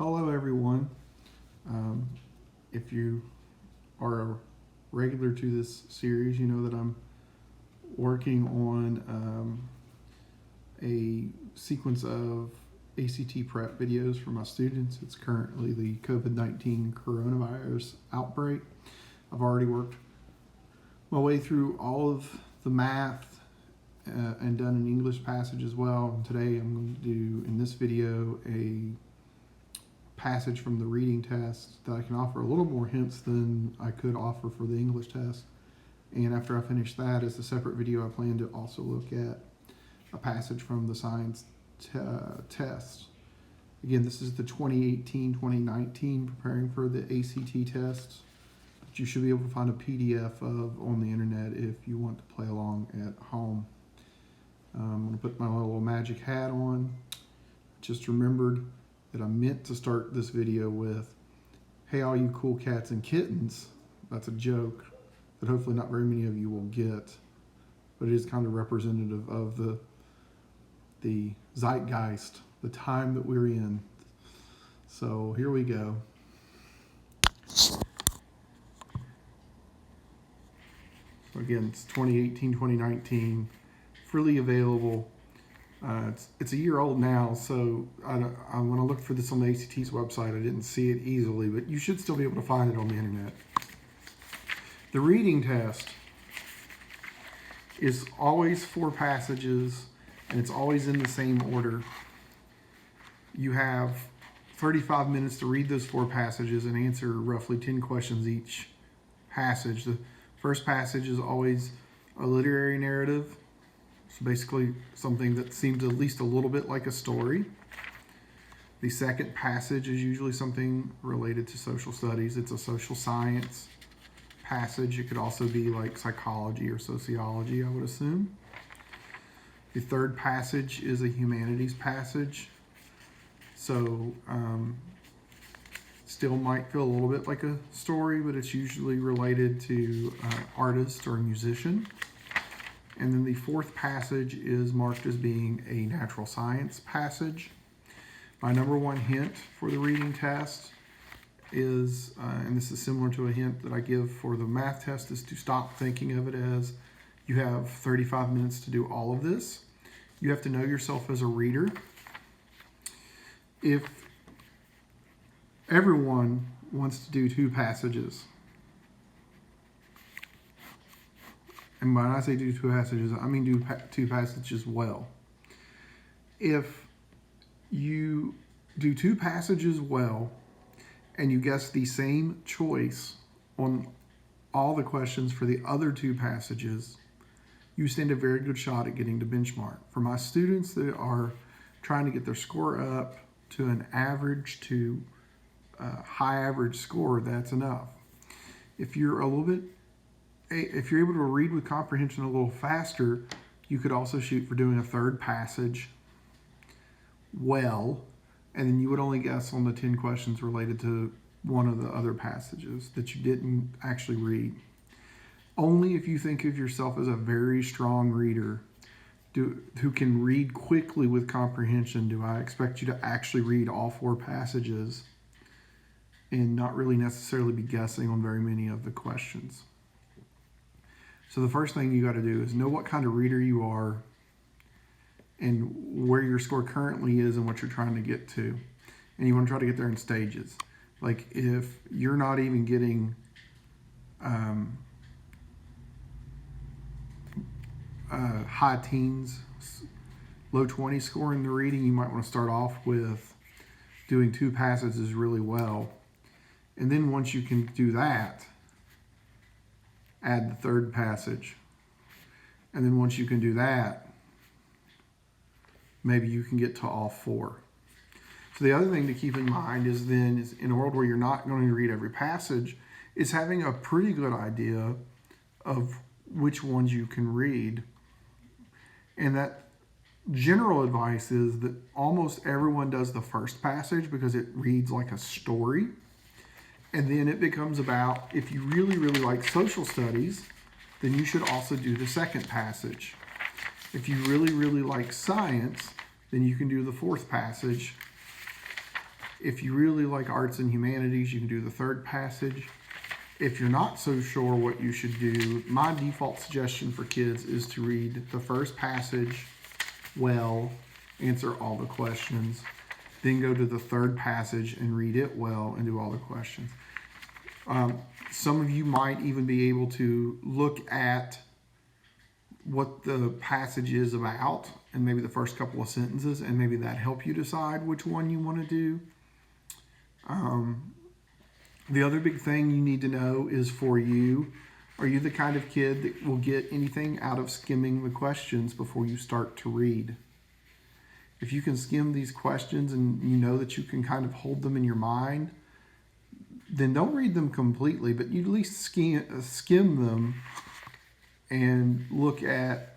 Hello everyone. If you are a regular to this series, you know that I'm working on a sequence of ACT prep videos for my students. It's currently the COVID-19 coronavirus outbreak. I've already worked my way through all of the math and done an English passage as well. And today I'm going to do in this video a passage from the reading test that I can offer a little more hints than I could offer for the English test. And after I finish that, as a separate video, I plan to also look at a passage from the science test. Again, this is the 2018-2019 preparing for the ACT test, that you should be able to find a PDF of on the internet if you want to play along at home. I'm going to put my little magic hat on. Just remembered that I meant to start this video with, "Hey all you cool cats and kittens." That's a joke that hopefully not very many of you will get, but it is kind of representative of the zeitgeist, the time that we're in. So here we go. So again, it's 2018-2019, freely available. It's a year old now, so when I looked for this on the ACT's website, I didn't see it easily, but you should still be able to find it on the internet. The reading test is always 4 passages, and it's always in the same order. You have 35 minutes to read those 4 passages and answer roughly 10 questions each passage. The first passage is always a literary narrative. So basically something that seems at least a little bit like a story. The second passage is usually something related to social studies. It's a social science passage. It could also be like psychology or sociology, I would assume. The third passage is a humanities passage. So still might feel a little bit like a story, but it's usually related to artist or a musician. And then the fourth passage is marked as being a natural science passage. My number one hint for the reading test is, and this is similar to a hint that I give for the math test, is to stop thinking of it as you have 35 minutes to do all of this. You have to know yourself as a reader. If everyone wants to do 2 passages, and when I say do 2 passages, I mean do 2 passages well. If you do 2 passages well and you guess the same choice on all the questions for the other 2 passages, you stand a very good shot at getting to benchmark. For my students that are trying to get their score up to an average to high average score, that's enough. If you're able to read with comprehension a little faster, you could also shoot for doing a 3rd passage well, and then you would only guess on the 10 questions related to one of the other passages that you didn't actually read. Only if you think of yourself as a very strong reader who can read quickly with comprehension do I expect you to actually read all 4 passages and not really necessarily be guessing on very many of the questions. So the first thing you got to do is know what kind of reader you are and where your score currently is and what you're trying to get to. And you want to try to get there in stages. Like if you're not even getting high teens, low 20 score in the reading, you might want to start off with doing 2 passages really well. And then once you can do that, add the 3rd passage. And then once you can do that, maybe you can get to all 4. So the other thing to keep in mind is in a world where you're not going to read every passage, is having a pretty good idea of which ones you can read. And that general advice is that almost everyone does the first passage because it reads like a story. And then it becomes about, if you really, really like social studies, then you should also do the 2nd passage. If you really, really like science, then you can do the 4th passage. If you really like arts and humanities, you can do the third passage. If you're not so sure what you should do, my default suggestion for kids is to read the first passage well, answer all the questions, then go to the third passage and read it well and do all the questions. Some of you might even be able to look at what the passage is about and maybe the first couple of sentences, and maybe that help you decide which one you want to do. The other big thing you need to know is, for you, are you the kind of kid that will get anything out of skimming the questions before you start to read? If you can skim these questions and you know that you can kind of hold them in your mind, then don't read them completely, but you at least skim them and look at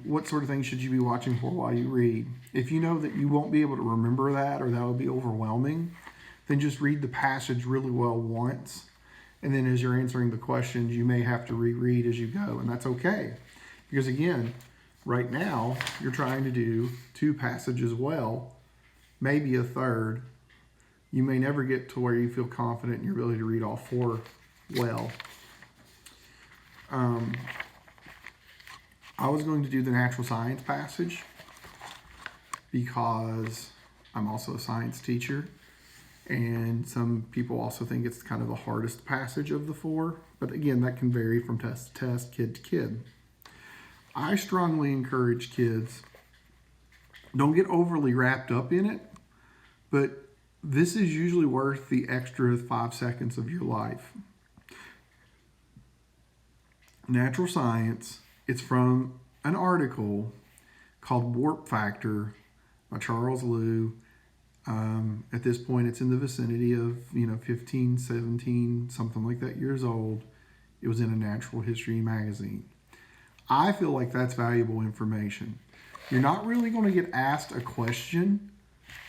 what sort of things should you be watching for while you read. If you know that you won't be able to remember that, or that will be overwhelming, then just read the passage really well once, and then as you're answering the questions, you may have to reread as you go, and that's okay. Because again, right now, you're trying to do 2 passages well, maybe a third. You may never get to where you feel confident in your ability to read all 4 well. I was going to do the natural science passage because I'm also a science teacher, and some people also think it's kind of the hardest passage of the 4. But again, that can vary from test to test, kid to kid. I strongly encourage kids, don't get overly wrapped up in it, but this is usually worth the extra 5 seconds of your life. Natural science, it's from an article called Warp Factor by Charles Liu. At this point, it's in the vicinity of 15, 17, something like that years old. It was in a natural history magazine. I feel like that's valuable information. You're not really going to get asked a question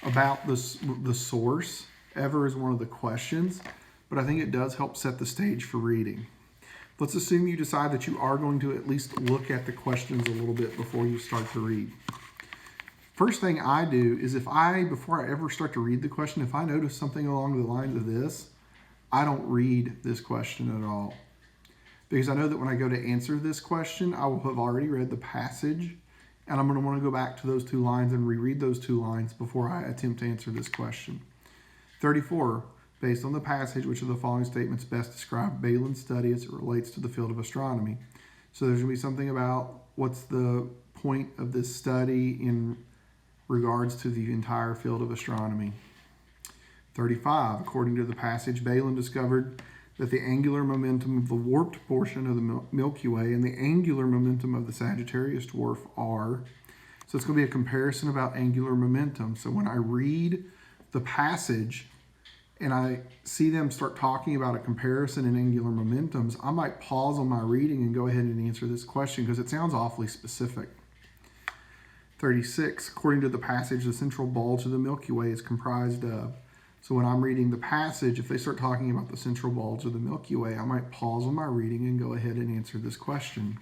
about the source ever as one of the questions, but I think it does help set the stage for reading. Let's assume you decide that you are going to at least look at the questions a little bit before you start to read. First thing I do is, before I ever start to read the question, if I notice something along the lines of this, I don't read this question at all. Because I know that when I go to answer this question, I will have already read the passage, and I'm going to want to go back to those 2 lines and reread those 2 lines before I attempt to answer this question. 34. Based on the passage, which of the following statements best describe Baelen's study as it relates to the field of astronomy? So there's going to be something about what's the point of this study in regards to the entire field of astronomy. 35. According to the passage, Baelen discovered that the angular momentum of the warped portion of the Milky Way and the angular momentum of the Sagittarius dwarf are. So it's going to be a comparison about angular momentum. So when I read the passage and I see them start talking about a comparison in angular momentums, I might pause on my reading and go ahead and answer this question because it sounds awfully specific. 36. According to the passage, the central bulge of the Milky Way is comprised of. So when I'm reading the passage, if they start talking about the central bulge of the Milky Way, I might pause on my reading and go ahead and answer this question.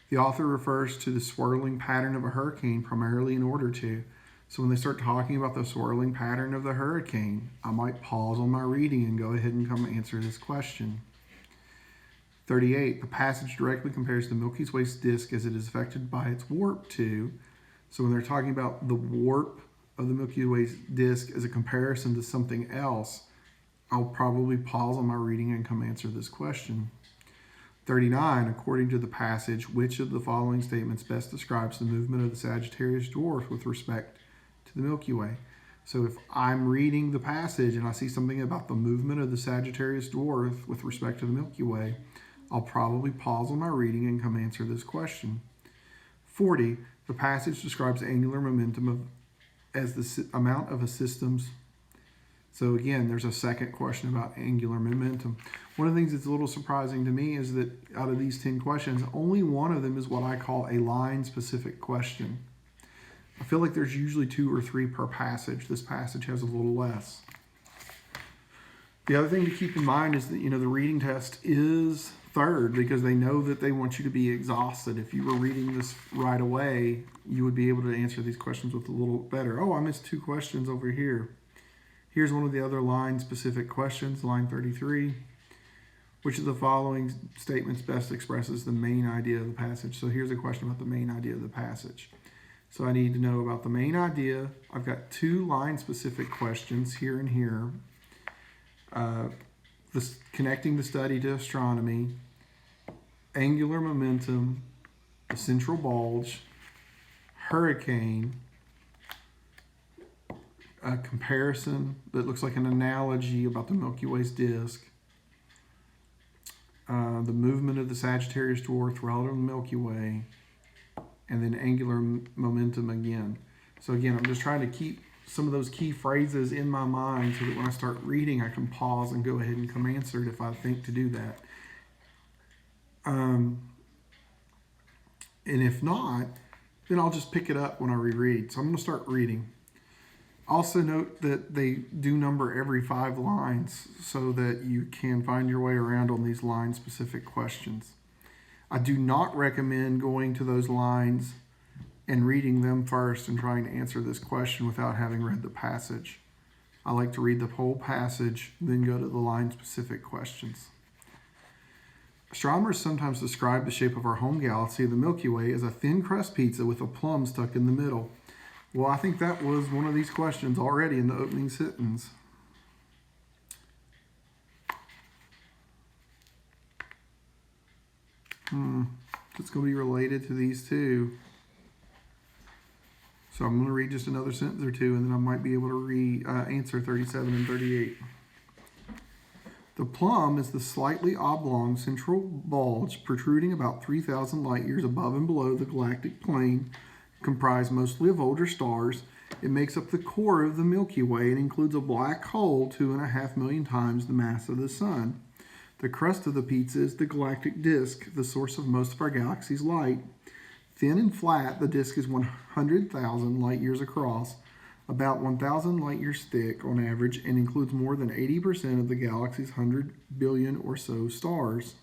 The author refers to the swirling pattern of a hurricane primarily in order to. So when they start talking about the swirling pattern of the hurricane, I might pause on my reading and go ahead and come answer this question. 38. The passage directly compares the Milky Way's disk as it is affected by its warp to. So when they're talking about the warp of the Milky Way's disk as a comparison to something else, I'll probably pause on my reading and come answer this question. 39. According to the passage, which of the following statements best describes the movement of the Sagittarius dwarf with respect to the Milky Way? So if I'm reading the passage and I see something about the movement of the Sagittarius dwarf with respect to the Milky Way, I'll probably pause on my reading and come answer this question. 40. The passage describes angular momentum as the amount of a system's. So again, there's a second question about angular momentum. One of the things that's a little surprising to me is that out of these 10 questions, only one of them is what I call a line-specific question. I feel like there's usually 2 or 3 per passage. This passage has a little less. The other thing to keep in mind is that, the reading test is third because they know that they want you to be exhausted. If you were reading this right away, you would be able to answer these questions with a little better. Oh, I missed 2 questions over here. Here's one of the other line-specific questions, line 33. Which of the following statements best expresses the main idea of the passage? So here's a question about the main idea of the passage. So I need to know about the main idea. I've got 2 line-specific questions here and here. Connecting the study to astronomy, angular momentum, the central bulge, hurricane, a comparison that looks like an analogy about the Milky Way's disk, the movement of the Sagittarius dwarf relative to the Milky Way, and then angular momentum again. So again, I'm just trying to keep some of those key phrases in my mind so that when I start reading, I can pause and go ahead and come answer it if I think to do that. And if not, then I'll just pick it up when I reread. So I'm going to start reading. Also note that they do number every 5 lines so that you can find your way around on these line-specific questions. I do not recommend going to those lines and reading them first and trying to answer this question without having read the passage. I like to read the whole passage, then go to the line-specific questions. Astronomers sometimes describe the shape of our home galaxy, the Milky Way, as a thin crust pizza with a plum stuck in the middle. Well, I think that was one of these questions already in the opening sentence. It's going to be related to these 2. So I'm going to read just another sentence or 2, and then I might be able to answer 37 and 38. The plum is the slightly oblong central bulge protruding about 3,000 light years above and below the galactic plane, comprised mostly of older stars. It makes up the core of the Milky Way and includes a black hole 2.5 million times the mass of the Sun. The crust of the pizza is the galactic disk, the source of most of our galaxy's light. Thin and flat, the disk is 100,000 light years across, about 1,000 light years thick on average, and includes more than 80% of the galaxy's 100 billion or so stars.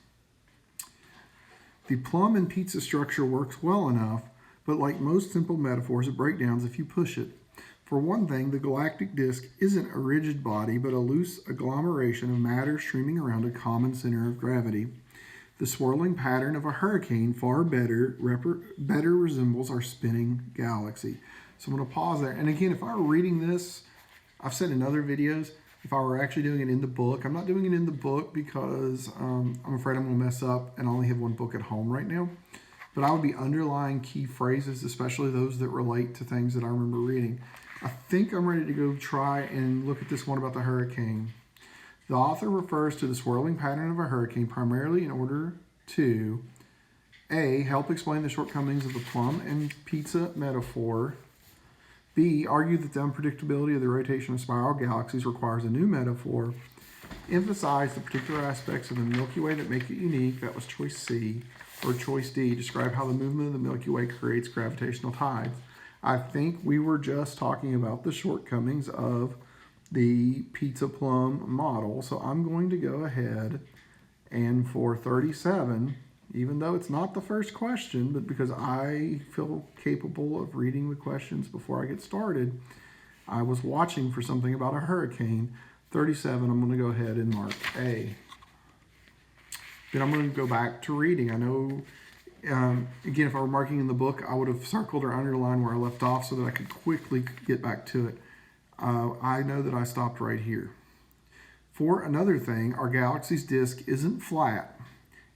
The plum and pizza structure works well enough, but like most simple metaphors, it breaks down if you push it. For one thing, the galactic disk isn't a rigid body, but a loose agglomeration of matter streaming around a common center of gravity. The swirling pattern of a hurricane far better resembles our spinning galaxy. So I'm going to pause there. And again, if I were reading this, I've said in other videos, if I were actually doing it in the book, I'm not doing it in the book because I'm afraid I'm going to mess up and I only have one book at home right now. But I would be underlying key phrases, especially those that relate to things that I remember reading. I think I'm ready to go try and look at this one about the hurricane. The author refers to the swirling pattern of a hurricane primarily in order to A. Help explain the shortcomings of the plum and pizza metaphor. B. Argue that the unpredictability of the rotation of spiral galaxies requires a new metaphor. Emphasize the particular aspects of the Milky Way that make it unique. That was choice C. Or choice D. Describe how the movement of the Milky Way creates gravitational tides. I think we were just talking about the shortcomings of the pizza plum model. So I'm going to go ahead and for 37, even though it's not the first question, but because I feel capable of reading the questions before I get started, I was watching for something about a hurricane. 37, I'm going to go ahead and mark A. Then I'm going to go back to reading. I know, again, if I were marking in the book, I would have circled or underlined where I left off so that I could quickly get back to it. I know that I stopped right here. For another thing, our galaxy's disk isn't flat,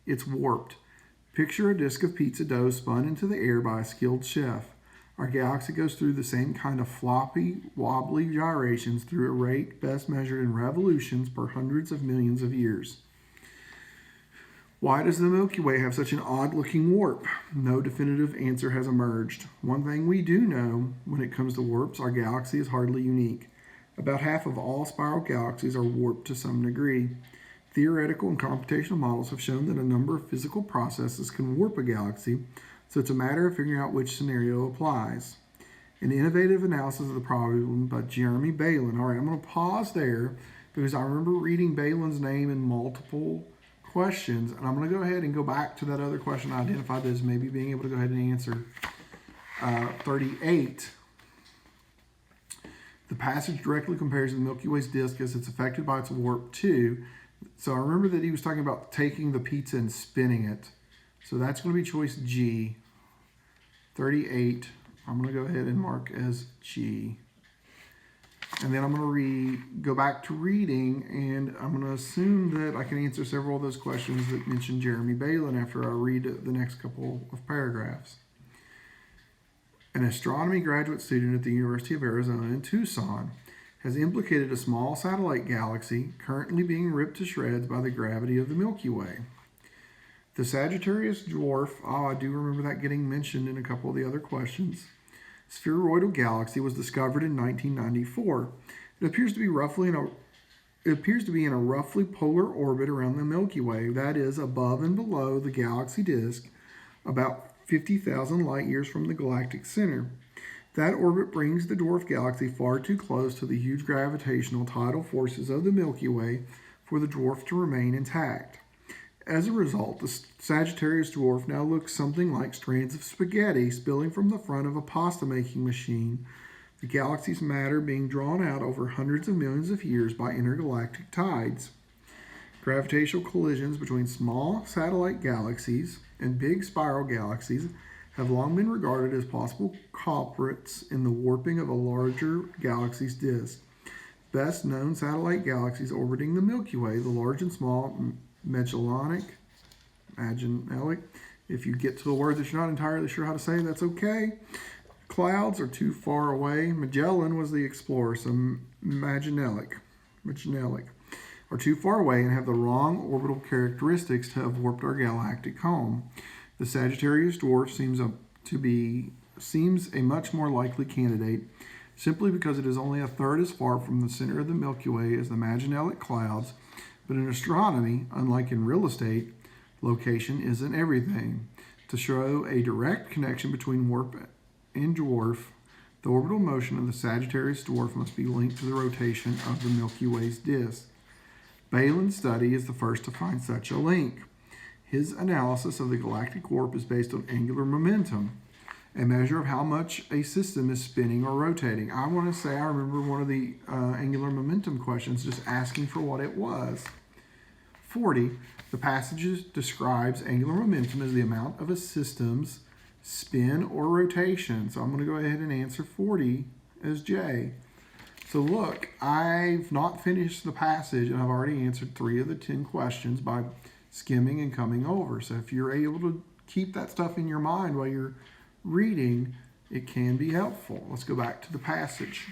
it's warped. Picture a disk of pizza dough spun into the air by a skilled chef. Our galaxy goes through the same kind of floppy, wobbly gyrations through a rate best measured in revolutions per hundreds of millions of years. Why does the Milky Way have such an odd-looking warp? No definitive answer has emerged. One thing we do know when it comes to warps, our galaxy is hardly unique. About half of all spiral galaxies are warped to some degree. Theoretical and computational models have shown that a number of physical processes can warp a galaxy, so it's a matter of figuring out which scenario applies. An innovative analysis of the problem by Jeremy Balin. All right, I'm going to pause there because I remember reading Balin's name in multiple questions, and I'm going to go ahead and go back to that other question I identified as maybe being able to go ahead and answer 38. The passage directly compares the Milky Way's disk as it's affected by its warp too. So I remember that he was talking about taking the pizza and spinning it. So that's going to be choice G. 38, I'm going to go ahead and mark as G. And then I'm going to go back to reading, and I'm going to assume that I can answer several of those questions that mention Jeremy Balin after I read the next couple of paragraphs. An astronomy graduate student at the University of Arizona in Tucson has implicated a small satellite galaxy currently being ripped to shreds by the gravity of the Milky Way. The Sagittarius dwarf, I do remember that getting mentioned in a couple of the other questions. Spheroidal galaxy was discovered in 1994. It appears to be in a roughly polar orbit around the Milky Way, that is, above and below the galaxy disk, about 50,000 light years from the galactic center. That orbit brings the dwarf galaxy far too close to the huge gravitational tidal forces of the Milky Way for the dwarf to remain intact. As a result, the Sagittarius dwarf now looks something like strands of spaghetti spilling from the front of a pasta-making machine, the galaxy's matter being drawn out over hundreds of millions of years by intergalactic tides. Gravitational collisions between small satellite galaxies and big spiral galaxies have long been regarded as possible culprits in the warping of a larger galaxy's disk. Best known satellite galaxies orbiting the Milky Way, the large and small Magellanic, if you get to a word that you're not entirely sure how to say, that's okay. Clouds are too far away. Magellan was the explorer, so Magellanic are too far away and have the wrong orbital characteristics to have warped our galactic home. The Sagittarius dwarf seems a much more likely candidate, simply because it is only a third as far from the center of the Milky Way as the Magellanic clouds. But in astronomy, unlike in real estate, location isn't everything. To show a direct connection between warp and dwarf, the orbital motion of the Sagittarius dwarf must be linked to the rotation of the Milky Way's disk. Balin's study is the first to find such a link. His analysis of the galactic warp is based on angular momentum, a measure of how much a system is spinning or rotating. I want to say I remember one of the angular momentum questions just asking for what it was. 40, the passage describes angular momentum as the amount of a system's spin or rotation. So I'm going to go ahead and answer 40 as J. So look, I've not finished the passage and I've already answered 3 of the 10 questions by skimming and coming over. So if you're able to keep that stuff in your mind while you're reading, it can be helpful. Let's go back to the passage.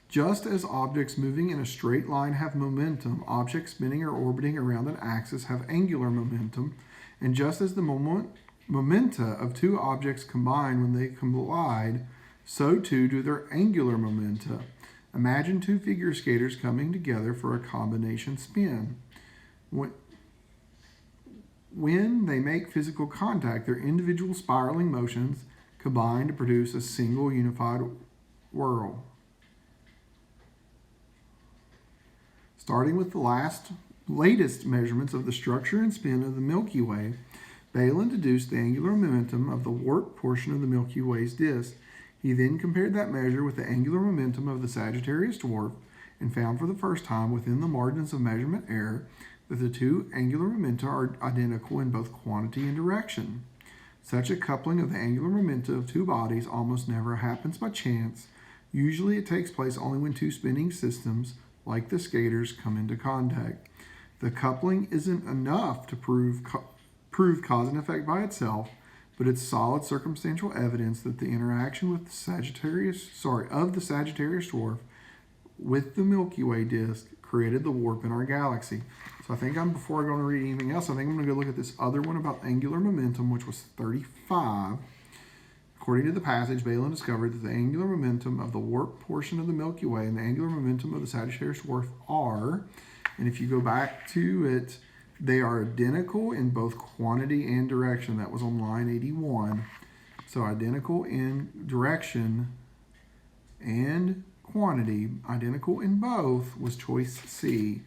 Just as objects moving in a straight line have momentum, objects spinning or orbiting around an axis have angular momentum, and just as the momenta of two objects combine when they collide, so too do their angular momenta. Imagine two figure skaters coming together for a combination spin. When they make physical contact, their individual spiraling motions combine to produce a single unified whirl. Starting with the latest measurements of the structure and spin of the Milky Way, Balin deduced the angular momentum of the warped portion of the Milky Way's disk. He then compared that measure with the angular momentum of the Sagittarius dwarf and found for the first time within the margins of measurement error that the two angular momenta are identical in both quantity and direction. Such a coupling of the angular momenta of two bodies almost never happens by chance. Usually it takes place only when two spinning systems, like the skaters, come into contact. The coupling isn't enough to prove cause and effect by itself, but it's solid circumstantial evidence that the interaction with the Sagittarius dwarf with the Milky Way disk created the warp in our galaxy. So I think before I go to read anything else, I think I'm going to go look at this other one about angular momentum, which was 35. According to the passage, Balin discovered that the angular momentum of the warped portion of the Milky Way and the angular momentum of the Sagittarius dwarf are, and if you go back to it, they are identical in both quantity and direction. That was on line 81. So identical in direction and quantity, identical in both, was choice C.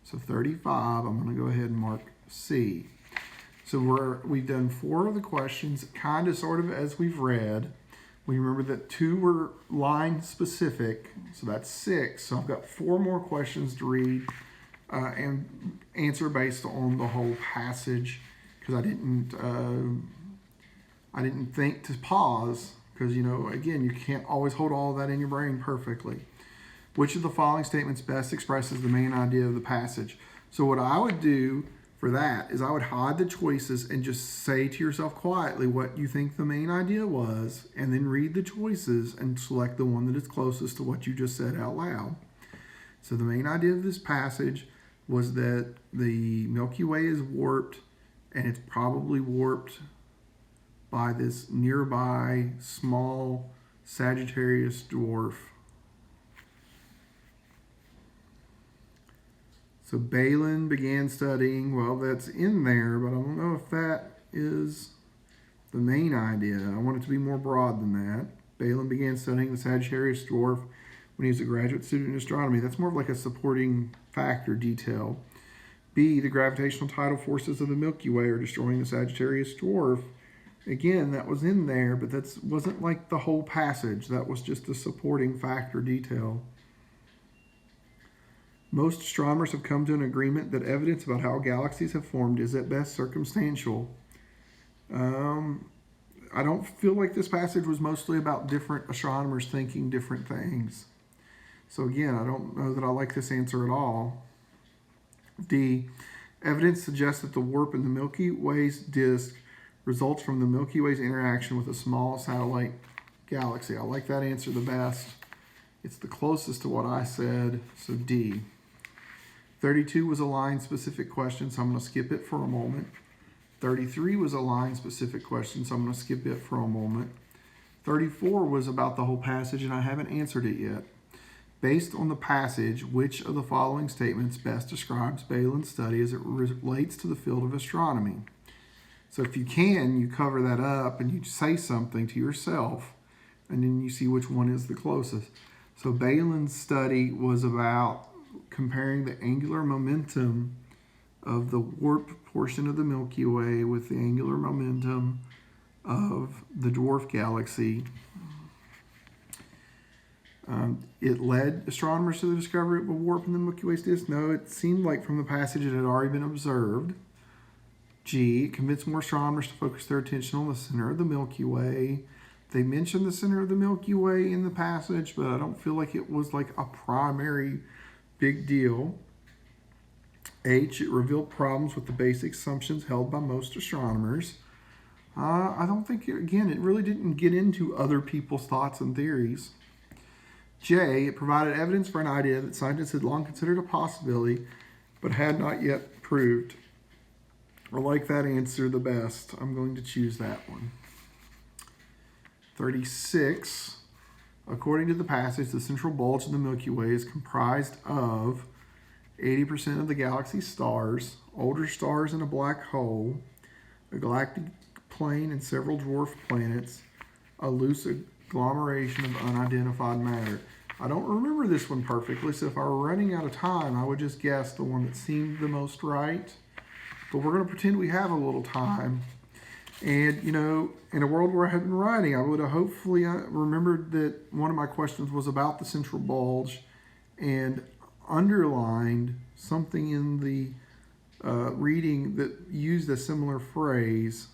So 35, I'm going to go ahead and mark C. So we've done 4 of the questions, kind of sort of as we've read. We remember that 2 were line specific, so that's 6. So I've got 4 more questions to read and answer based on the whole passage, because I didn't think to pause, because, you know, again, you can't always hold all of that in your brain perfectly. Which of the following statements best expresses the main idea of the passage? So what I would do for that is I would hide the choices and just say to yourself quietly what you think the main idea was, and then read the choices and select the one that is closest to what you just said out loud. So the main idea of this passage was that the Milky Way is warped, and it's probably warped by this nearby small Sagittarius dwarf. So Balin began studying, well, that's in there, but I don't know if that is the main idea. I want it to be more broad than that. Balin began studying the Sagittarius dwarf when he was a graduate student in astronomy. That's more of like a supporting factor detail. B, the gravitational tidal forces of the Milky Way are destroying the Sagittarius dwarf. Again, that was in there, but that wasn't like the whole passage. That was just a supporting factor detail. Most astronomers have come to an agreement that evidence about how galaxies have formed is at best circumstantial. I don't feel like this passage was mostly about different astronomers thinking different things. So again, I don't know that I like this answer at all. D, evidence suggests that the warp in the Milky Way's disk results from the Milky Way's interaction with a small satellite galaxy. I like that answer the best. It's the closest to what I said, so D. 32 was a line-specific question, so I'm going to skip it for a moment. 33 was a line-specific question, so I'm going to skip it for a moment. 34 was about the whole passage, and I haven't answered it yet. Based on the passage, which of the following statements best describes Balin's study as it relates to the field of astronomy? So if you can, you cover that up and you say something to yourself, and then you see which one is the closest. So Balin's study was about comparing the angular momentum of the warp portion of the Milky Way with the angular momentum of the dwarf galaxy. It led astronomers to the discovery of a warp in the Milky Way's disk. No, it seemed like from the passage it had already been observed. G, it convinced more astronomers to focus their attention on the center of the Milky Way. They mentioned the center of the Milky Way in the passage, but I don't feel like it was like a primary big deal. H, it revealed problems with the basic assumptions held by most astronomers. I don't think, again, it really didn't get into other people's thoughts and theories. J, it provided evidence for an idea that scientists had long considered a possibility, but had not yet proved. I like that answer the best. I'm going to choose that one. 36, according to the passage, the central bulge of the Milky Way is comprised of 80% of the galaxy's stars, older stars and a black hole, a galactic plane and several dwarf planets, a loose agglomeration of unidentified matter. I don't remember this one perfectly, so if I were running out of time, I would just guess the one that seemed the most right. But we're going to pretend we have a little time. And, you know, in a world where I had been writing, I would have hopefully remembered that one of my questions was about the central bulge and underlined something in the reading that used a similar phrase.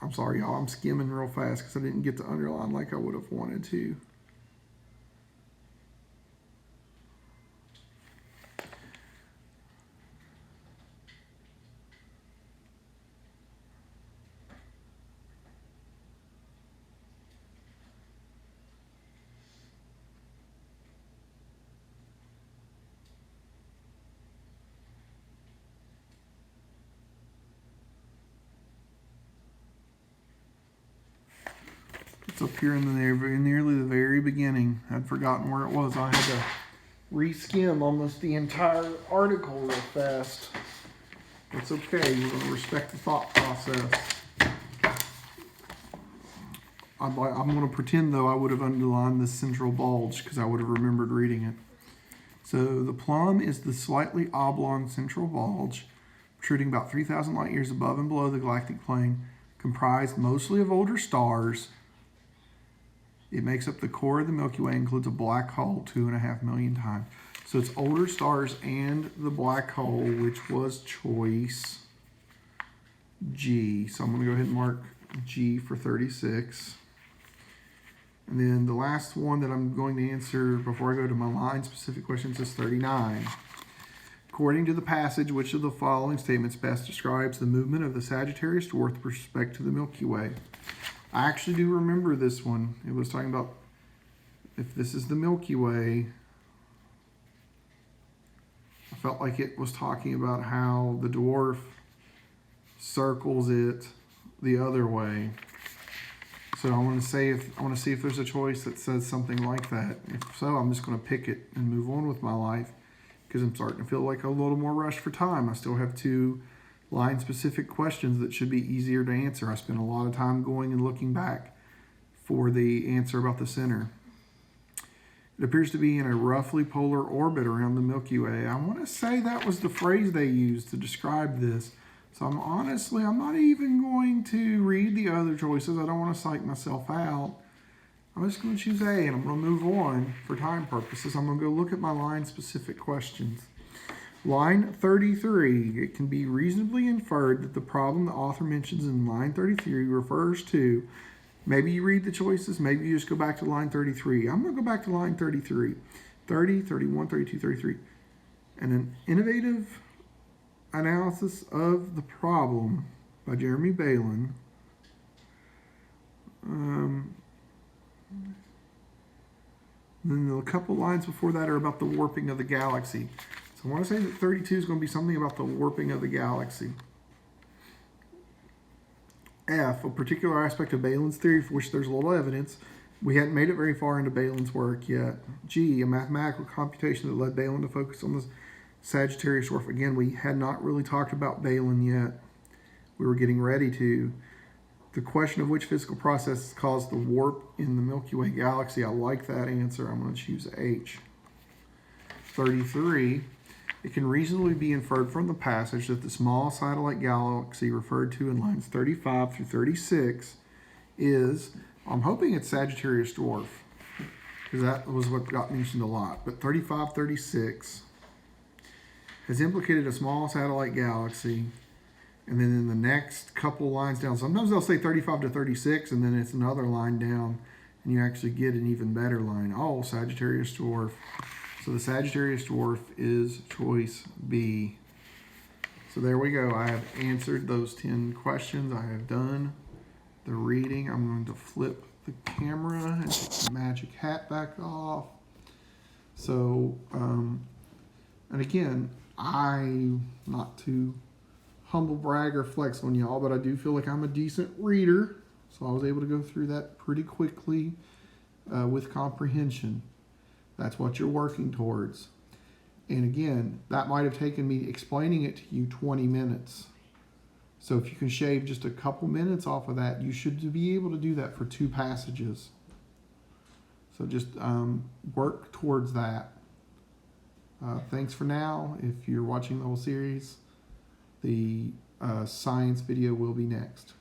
I'm sorry, y'all, I'm skimming real fast because I didn't get to underline like I would have wanted to. It's up here in nearly the very beginning. I'd forgotten where it was. I had to re-skim almost the entire article real fast. It's okay. We're going to respect the thought process. I'm going to pretend, though, I would have underlined the central bulge because I would have remembered reading it. So the plum is the slightly oblong central bulge, protruding about 3,000 light years above and below the galactic plane, comprised mostly of older stars. It makes up the core of the Milky Way, includes a black hole 2.5 million times. So it's older stars and the black hole, which was choice G. So I'm going to go ahead and mark G for 36. And then the last one that I'm going to answer before I go to my line-specific questions is 39. According to the passage, which of the following statements best describes the movement of the Sagittarius dwarf with respect to the Milky Way? I actually do remember this one. It was talking about if this is the Milky Way. I felt like it was talking about how the dwarf circles it the other way. So I want to see if there's a choice that says something like that. If so, I'm just going to pick it and move on with my life because I'm starting to feel like a little more rushed for time. I still have 2 line-specific questions that should be easier to answer. I spent a lot of time going and looking back for the answer about the center. It appears to be in a roughly polar orbit around the Milky Way. I want to say that was the phrase they used to describe this. So I'm not even going to read the other choices. I don't want to psych myself out. I'm just going to choose A, and I'm going to move on for time purposes. I'm going to go look at my line-specific questions. Line 33, it can be reasonably inferred that the problem the author mentions in line 33 refers to, maybe you read the choices, maybe you just go back to line 33. I'm going to go back to line 33. 30, 31, 32, 33. And an innovative analysis of the problem by Jeremy Balin. Then a couple lines before that are about the warping of the galaxy. So I want to say that 32 is going to be something about the warping of the galaxy. F, a particular aspect of Balin's theory for which there's little evidence. We hadn't made it very far into Balin's work yet. G, a mathematical computation that led Balin to focus on the Sagittarius dwarf. Again, we had not really talked about Balin yet. We were getting ready to. The question of which physical process caused the warp in the Milky Way galaxy. I like that answer. I'm going to choose H. 33. It can reasonably be inferred from the passage that the small satellite galaxy referred to in lines 35 through 36 is, I'm hoping it's Sagittarius dwarf, because that was what got mentioned a lot. But 35, 36 has implicated a small satellite galaxy, and then in the next couple lines down, sometimes they'll say 35 to 36, and then it's another line down, and you actually get an even better line. Oh, Sagittarius dwarf. So the Sagittarius dwarf is choice B. So there we go. I have answered those 10 questions. I have done the reading. I'm going to flip the camera and take the magic hat back off. So, and again, I'm not to humble brag or flex on y'all, but I do feel like I'm a decent reader. So I was able to go through that pretty quickly with comprehension. That's what you're working towards. And again, that might have taken me explaining it to you 20 minutes. So if you can shave just a couple minutes off of that, you should be able to do that for 2 passages. So just work towards that. Thanks for now. If you're watching the whole series, the science video will be next.